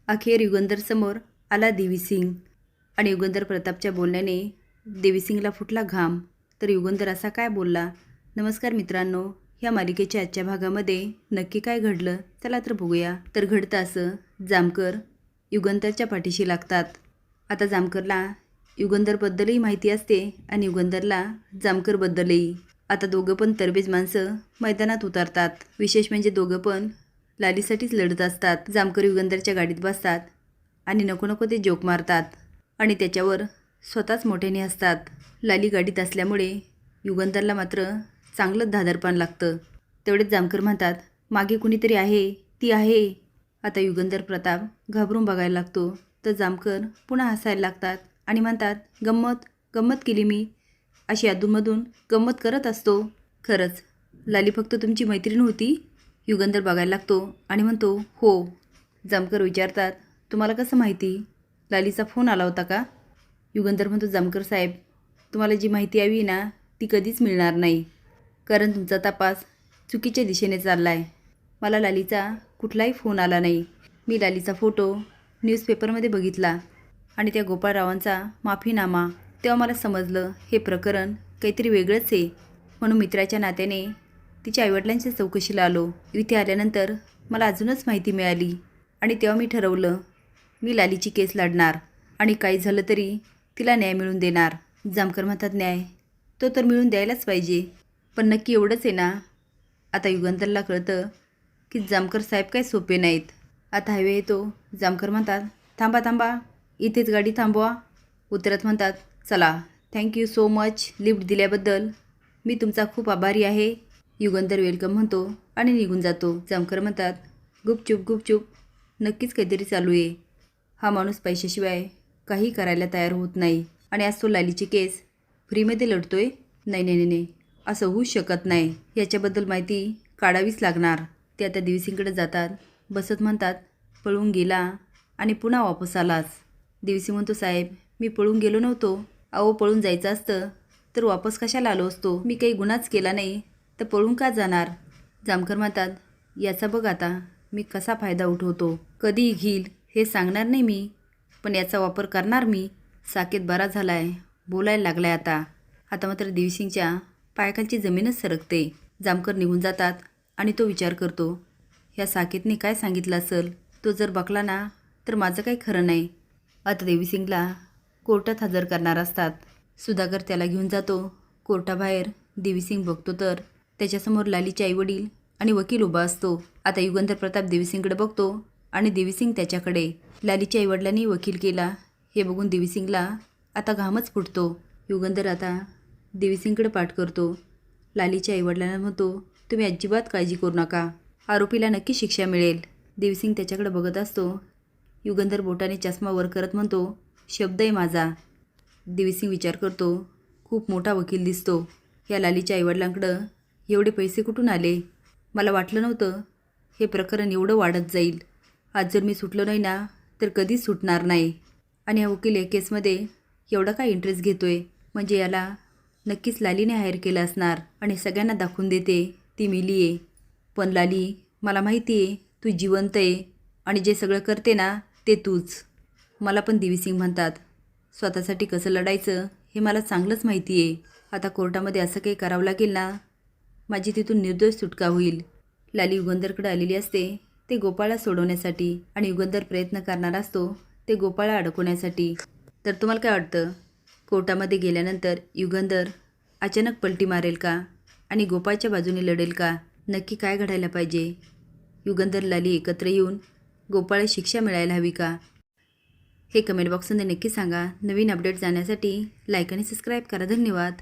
अखेर युगंधरसमोर आला देवीसिंग आणि युगंधर प्रतापच्या बोलण्याने देवीसिंगला फुटला घाम. तर युगंधर असा काय बोलला? नमस्कार मित्रांनो, ह्या मालिकेच्या आजच्या भागामध्ये नक्की काय घडलं चला तर बघूया. तर घडतं असं, जामकर युगंधरच्या पाठीशी लागतात. आता जामकरला युगंधरबद्दलही माहिती असते आणि युगंधरला जामकरबद्दलही. आता दोघं पण तरबेज माणसं मैदानात उतरतात. विशेष म्हणजे दोघं पण लालीसाठीच लढत असतात. जामकर युगंधरच्या गाडीत बसतात आणि नको नको ते जोक मारतात आणि त्याच्यावर स्वतःच मोठ्याने असतात. लाली गाडीत असल्यामुळे युगंधरला मात्र चांगलंच धादरपान लागतं. तेवढेच जामकर म्हणतात, मागे कुणीतरी आहे, ती आहे. आता युगंधर प्रताप घाबरून बघायला लागतो. तर जामकर पुन्हा हसायला लागतात आणि म्हणतात, गंमत गंमत केली मी, अशी अधूनमधून गंमत करत असतो. खरंच लाली फक्त तुमची मैत्रीण होती? युगंधर बघायला लागतो आणि म्हणतो, हो. जामकर विचारतात, तुम्हाला कसं माहिती? लालीचा फोन आला होता का? युगंधर म्हणतो, जामकर साहेब, तुम्हाला जी माहिती हवी ना ती कधीच मिळणार नाही, कारण तुमचा तपास चुकीच्या दिशेने चालला आहे. मला लालीचा कुठलाही फोन आला नाही. मी लालीचा फोटो न्यूजपेपरमध्ये बघितला आणि त्या गोपाळरावांचा माफीनामा, तेव्हा मला समजलं हे प्रकरण काहीतरी वेगळंच आहे. म्हणून मित्राच्या नात्याने तिच्या आईवडिलांच्या चौकशीला आलो. इथे आल्यानंतर मला अजूनच माहिती मिळाली आणि तेव्हा मी ठरवलं मी लालीची केस लढणार आणि काही झालं तरी तिला न्याय मिळवून देणार. जामकर म्हणतात, न्याय तो तर मिळून द्यायलाच पाहिजे, पण नक्की एवढंच आहे ना? आता युगंधरला कळतं की जामकर साहेब काही सोपे नाहीत. आता हायवे येतो. जामकर म्हणतात, थांबा थांबा, इथेच गाडी थांबवा. उतरत म्हणतात, चला, थँक्यू सो मच लिफ्ट दिल्याबद्दल, मी तुमचा खूप आभारी आहे. युगंधर वेलकम म्हणतो आणि निघून जातो. जामकर म्हणतात, गुपचूप गुपचूप नक्कीच काहीतरी चालू आहे. हा माणूस पैशाशिवाय काही करायला तयार होत नाही आणि आज तो लालीची केस फ्रीमध्ये लढतोय. नाही नाही नाही, असं होऊच शकत नाही. याच्याबद्दल माहिती काढावीच लागणार. ते आता देवीसिंगकडे जातात. बसत म्हणतात, पळून गेला आणि पुन्हा वापस आलास. देवीसिंग म्हणतो, साहेब, मी पळून गेलो नव्हतो. अहो, पळून जायचं असतं तर वापस कशाला आलो असतो? मी काही गुन्हाच केला नाही तर पळून का जाणार? जामकर म्हणतात, याचा बघ आता मी कसा फायदा उठवतो. कधी घेईल हे सांगणार नाही मी, पण याचा वापर करणार मी. साकेत बरा झालाय, बोलायला लागलाय आता. आता मात्र देवीसिंगच्या पायाखालची जमीनच सरकते. जामकर निघून जातात आणि तो विचार करतो, ह्या साकेतने काय सांगितलं असेल? तो जर बकला ना तर माझं काही खरं नाही. आता देवीसिंगला कोर्टात हजर करणार असतात. सुधाकर त्याला घेऊन जातो. कोर्टाबाहेर देवीसिंग बघतो तर त्याच्यासमोर लालीचे आईवडील आणि वकील उभा असतो. आता युगंधर प्रताप देवीसिंगकडे बघतो आणि देवीसिंग त्याच्याकडे. लालीच्या आईवडिलांनी वकील केला हे बघून देवीसिंगला आता घामच फुटतो. युगंधर आता देवीसिंगकडे पाठ करतो. लालीच्या आईवडिलांना म्हणतो, तुम्ही अजिबात काळजी करू नका, आरोपीला नक्की शिक्षा मिळेल. देवीसिंग त्याच्याकडे बघत असतो. युगंधर बोटाने चष्मा वर करत म्हणतो, शब्द आहे माझा. देवीसिंग विचार करतो, खूप मोठा वकील दिसतो. या लालीच्या आईवडिलांकडं एवढे पैसे कुठून आले? मला वाटलं नव्हतं हे प्रकरण एवढं वाढत जाईल. आज जर मी सुटलो नाही ना तर कधीच सुटणार नाही. आणि हा वकील या केसमध्ये एवढा काय इंटरेस्ट घेतोय? म्हणजे याला नक्कीच लालीने हायर केलं असणार आणि सगळ्यांना दाखवून देते ती मिली आहे. पण लाली, मला माहिती आहे तू जिवंत आहे आणि जे सगळं करते ना ते तूच. मला पण देवीसिंग म्हणतात, स्वतःसाठी कसं लढायचं हे मला चांगलंच माहिती आहे. आता कोर्टामध्ये असं काही करावं लागेल ना, माझी तिथून निर्दोष सुटका होईल. लाली युगंधरकडे आलेली असते ते गोपाळला सोडवण्यासाठी आणि युगंधर प्रयत्न करणार असतो ते गोपाळला अडकवण्यासाठी. तर तुम्हाला काय वाटतं, कोर्टामध्ये गेल्यानंतर युगंधर अचानक पलटी मारेल का आणि गोपाळच्या बाजूने लढेल का? नक्की काय घडायला पाहिजे? युगंधर लाली एकत्र येऊन गोपाळला शिक्षा मिळायला हवी का? हे कमेंट बॉक्समध्ये नक्की सांगा. नवीन अपडेट जाण्यासाठी लाईक आणि सबस्क्राईब करा. धन्यवाद.